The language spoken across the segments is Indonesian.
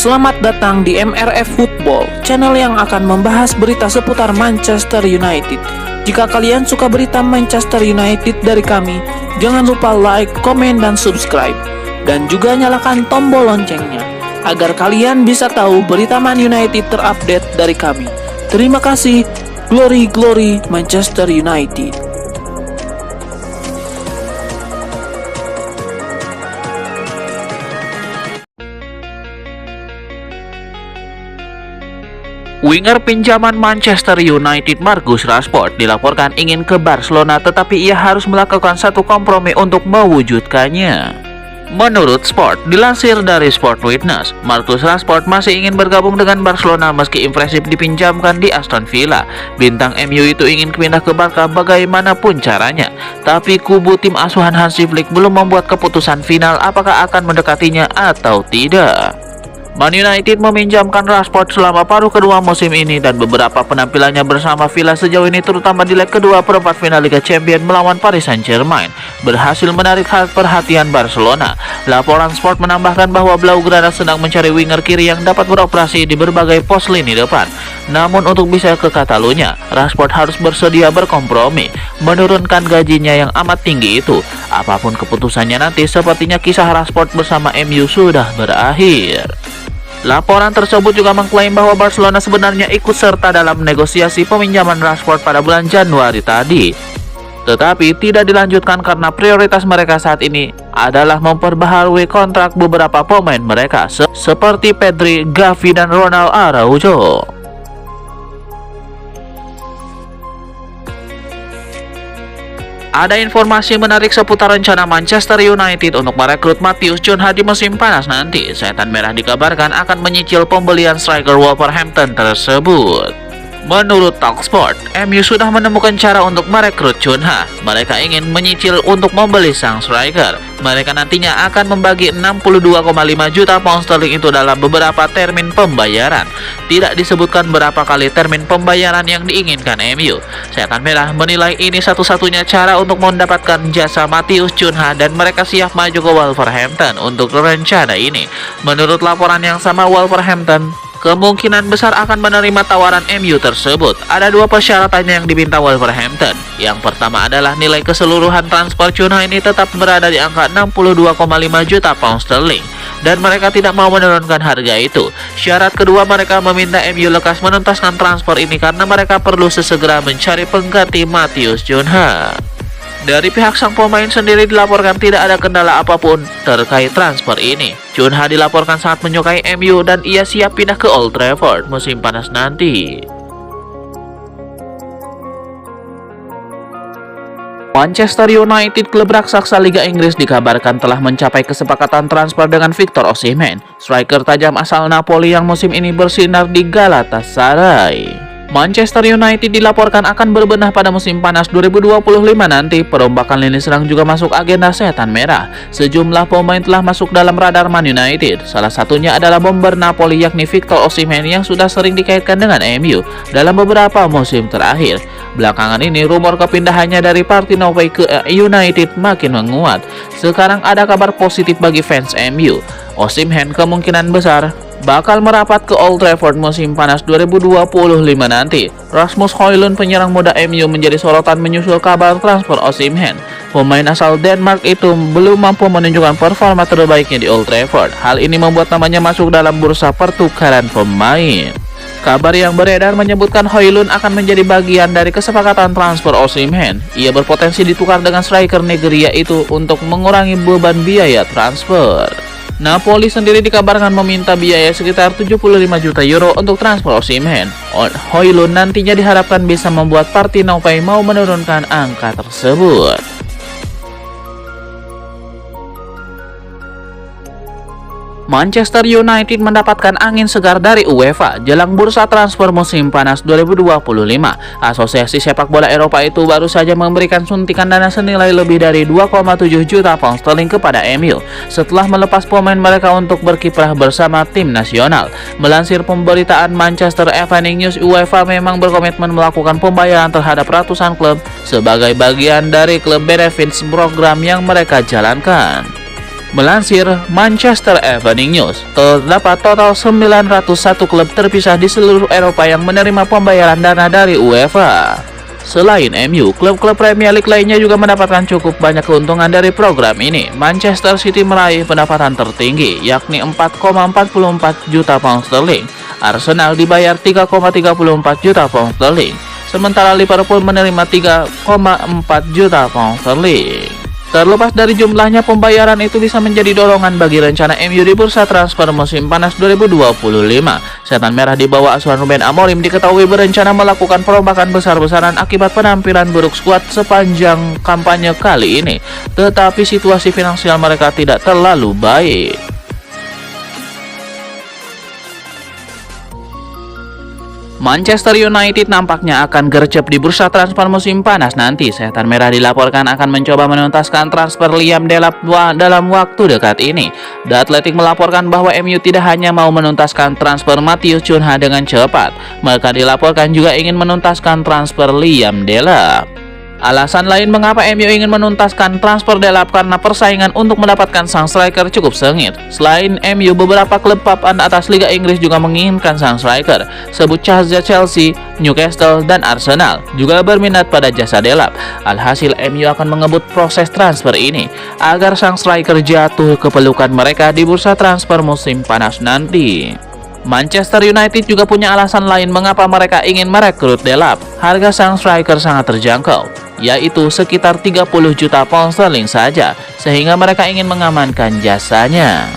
Selamat datang di MRF Football, channel yang akan membahas berita seputar Manchester United. Jika kalian suka berita Manchester United dari kami, jangan lupa like, komen, dan subscribe. Dan juga nyalakan tombol loncengnya, agar kalian bisa tahu berita Man United terupdate dari kami. Terima kasih, Glory Glory Manchester United. Winger pinjaman Manchester United Marcus Rashford dilaporkan ingin ke Barcelona, tetapi ia harus melakukan satu kompromi untuk mewujudkannya. Menurut Sport, dilansir dari Sport Witness, Marcus Rashford masih ingin bergabung dengan Barcelona meski impresif dipinjamkan di Aston Villa. Bintang MU itu ingin pindah ke Barca bagaimanapun caranya, tapi kubu tim asuhan Hansi Flick belum membuat keputusan final apakah akan mendekatinya atau tidak. Man United meminjamkan Rashford selama paruh kedua musim ini, dan beberapa penampilannya bersama Villa sejauh ini, terutama di leg kedua perempat final Liga Champions melawan Paris Saint-Germain, berhasil menarik perhatian Barcelona. Laporan Sport menambahkan bahwa Blaugrana sedang mencari winger kiri yang dapat beroperasi di berbagai pos lini depan. Namun untuk bisa ke Catalunya, Rashford harus bersedia berkompromi, menurunkan gajinya yang amat tinggi itu. Apapun keputusannya nanti, sepertinya kisah Rashford bersama MU sudah berakhir. Laporan tersebut juga mengklaim bahwa Barcelona sebenarnya ikut serta dalam negosiasi peminjaman Rashford pada bulan Januari tadi, tetapi tidak dilanjutkan karena prioritas mereka saat ini adalah memperbaharui kontrak beberapa pemain mereka seperti Pedri, Gavi, dan Ronald Araujo. Ada informasi menarik seputar rencana Manchester United untuk merekrut Matheus Cunha di musim panas nanti. Setan Merah dikabarkan akan menyicil pembelian striker Wolverhampton tersebut. Menurut Talksport, MU sudah menemukan cara untuk merekrut Cunha. Mereka ingin menyicil untuk membeli sang striker. Mereka nantinya akan membagi 62,5 juta pound sterling itu dalam beberapa termin pembayaran. Tidak disebutkan berapa kali termin pembayaran yang diinginkan MU. Setan Merah menilai ini satu-satunya cara untuk mendapatkan jasa Matheus Cunha, dan mereka siap maju ke Wolverhampton untuk rencana ini. Menurut laporan yang sama, Wolverhampton kemungkinan besar akan menerima tawaran MU tersebut. Ada dua persyaratan yang diminta Wolverhampton. Yang pertama adalah nilai keseluruhan transfer Cunha ini tetap berada di angka 62,5 juta pound sterling, dan mereka tidak mau menurunkan harga itu. Syarat kedua, mereka meminta MU lekas menuntaskan transfer ini karena mereka perlu sesegera mencari pengganti Matheus Cunha. Dari pihak sang pemain sendiri dilaporkan tidak ada kendala apapun terkait transfer ini. Cunha dilaporkan sangat menyukai MU dan ia siap pindah ke Old Trafford musim panas nanti. Manchester United, klub raksasa Liga Inggris, dikabarkan telah mencapai kesepakatan transfer dengan Victor Osimhen, striker tajam asal Napoli yang musim ini bersinar di Galatasaray. Manchester United dilaporkan akan berbenah pada musim panas 2025 nanti. Perombakan lini serang juga masuk agenda Setan Merah. Sejumlah pemain telah masuk dalam radar Man United. Salah satunya adalah bomber Napoli yakni Victor Osimhen yang sudah sering dikaitkan dengan MU dalam beberapa musim terakhir. Belakangan ini rumor kepindahannya dari Partizan ke United makin menguat. Sekarang ada kabar positif bagi fans MU. Osimhen kemungkinan besar bakal merapat ke Old Trafford musim panas 2025 nanti. Rasmus Højlund, penyerang muda MU, menjadi sorotan menyusul kabar transfer Osimhen. Pemain asal Denmark itu belum mampu menunjukkan performa terbaiknya di Old Trafford. Hal ini membuat namanya masuk dalam bursa pertukaran pemain. Kabar yang beredar menyebutkan Højlund akan menjadi bagian dari kesepakatan transfer Osimhen. Ia berpotensi ditukar dengan striker Nigeria itu untuk mengurangi beban biaya transfer. Napoli sendiri dikabarkan meminta biaya sekitar 75 juta euro untuk transfer Osimhen. Højlund nantinya diharapkan bisa membuat Partizan mau menurunkan angka tersebut. Manchester United mendapatkan angin segar dari UEFA jelang bursa transfer musim panas 2025. Asosiasi sepak bola Eropa itu baru saja memberikan suntikan dana senilai lebih dari 2,7 juta pound sterling kepada MU setelah melepas pemain mereka untuk berkiprah bersama tim nasional. Melansir pemberitaan Manchester Evening News, UEFA memang berkomitmen melakukan pembayaran terhadap ratusan klub sebagai bagian dari klub benefits program yang mereka jalankan. Melansir Manchester Evening News, terdapat total 901 klub terpisah di seluruh Eropa yang menerima pembayaran dana dari UEFA. Selain MU, klub-klub Premier League lainnya juga mendapatkan cukup banyak keuntungan dari program ini. Manchester City meraih pendapatan tertinggi, yakni 4,44 juta pound sterling. Arsenal dibayar 3,34 juta pound sterling. Sementara Liverpool menerima 3,4 juta pound sterling. Terlepas dari jumlahnya, pembayaran itu bisa menjadi dorongan bagi rencana MU di bursa transfer musim panas 2025. Setan Merah di bawah asuhan Ruben Amorim diketahui berencana melakukan perombakan besar-besaran akibat penampilan buruk skuad sepanjang kampanye kali ini. Tetapi situasi finansial mereka tidak terlalu baik. Manchester United nampaknya akan gercep di bursa transfer musim panas nanti. Setan Merah dilaporkan akan mencoba menuntaskan transfer Liam Delap dalam waktu dekat ini. The Athletic melaporkan bahwa MU tidak hanya mau menuntaskan transfer Matheus Cunha dengan cepat, mereka dilaporkan juga ingin menuntaskan transfer Liam Delap. Alasan lain mengapa MU ingin menuntaskan transfer Delap karena persaingan untuk mendapatkan sang striker cukup sengit. Selain MU, beberapa klub papan atas Liga Inggris juga menginginkan sang striker. Sebut saja Chelsea, Newcastle, dan Arsenal juga berminat pada jasa Delap. Alhasil MU akan mengebut proses transfer ini agar sang striker jatuh ke pelukan mereka di bursa transfer musim panas nanti. Manchester United juga punya alasan lain mengapa mereka ingin merekrut Delap. Harga sang striker sangat terjangkau, yaitu sekitar 30 juta pound sterling saja, sehingga mereka ingin mengamankan jasanya.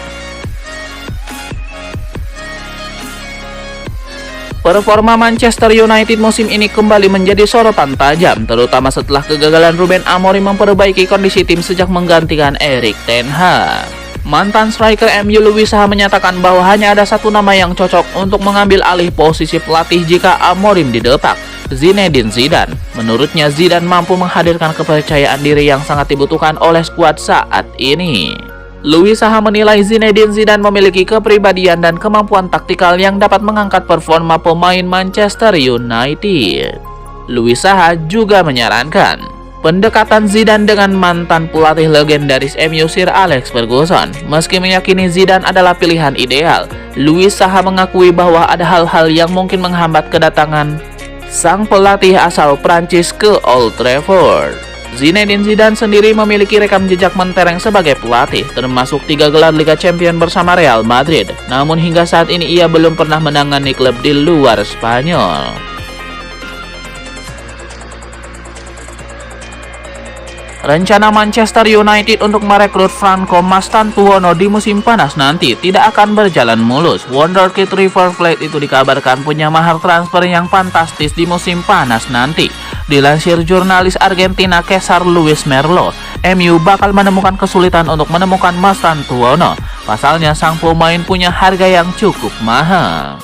Performa Manchester United musim ini kembali menjadi sorotan tajam, terutama setelah kegagalan Ruben Amorim memperbaiki kondisi tim sejak menggantikan Erik ten Hag. Mantan striker MU Louis Saha menyatakan bahwa hanya ada satu nama yang cocok untuk mengambil alih posisi pelatih jika Amorim didepak, Zinedine Zidane. Menurutnya, Zidane mampu menghadirkan kepercayaan diri yang sangat dibutuhkan oleh skuad saat ini. Louis Saha menilai Zinedine Zidane memiliki kepribadian dan kemampuan taktikal yang dapat mengangkat performa pemain Manchester United. Louis Saha juga menyarankan pendekatan Zidane dengan mantan pelatih legendaris MU Sir Alex Ferguson. Meski meyakini Zidane adalah pilihan ideal, Louis Saha mengakui bahwa ada hal-hal yang mungkin menghambat kedatangan sang pelatih asal Prancis ke Old Trafford. Zinedine Zidane sendiri memiliki rekam jejak mentereng sebagai pelatih, termasuk 3 gelar Liga Champions bersama Real Madrid. Namun hingga saat ini ia belum pernah menangani klub di luar Spanyol. Rencana Manchester United untuk merekrut Franco Mastantuono di musim panas nanti tidak akan berjalan mulus. Wonderkid River Plate itu dikabarkan punya mahar transfer yang fantastis di musim panas nanti. Dilansir jurnalis Argentina Cesar Luis Merlo, MU bakal menemukan kesulitan untuk menemukan Mastantuono. Pasalnya sang pemain punya harga yang cukup mahal.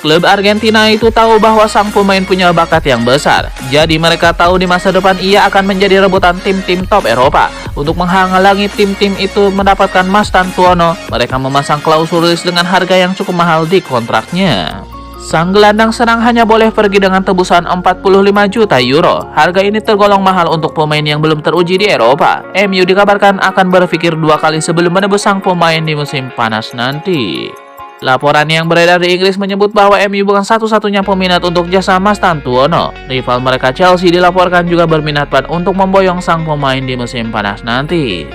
Klub Argentina itu tahu bahwa sang pemain punya bakat yang besar, jadi mereka tahu di masa depan ia akan menjadi rebutan tim-tim top Eropa. Untuk menghalangi tim-tim itu mendapatkan Mastantuono, mereka memasang klausul rilis dengan harga yang cukup mahal di kontraknya. Sang gelandang serang hanya boleh pergi dengan tebusan 45 juta euro. Harga ini tergolong mahal untuk pemain yang belum teruji di Eropa. MU dikabarkan akan berpikir 2 kali sebelum menebus sang pemain di musim panas nanti. Laporan yang beredar di Inggris menyebut bahwa MU bukan satu-satunya peminat untuk jasa Mastantuono. Rival mereka Chelsea dilaporkan juga berminat untuk memboyong sang pemain di musim panas nanti.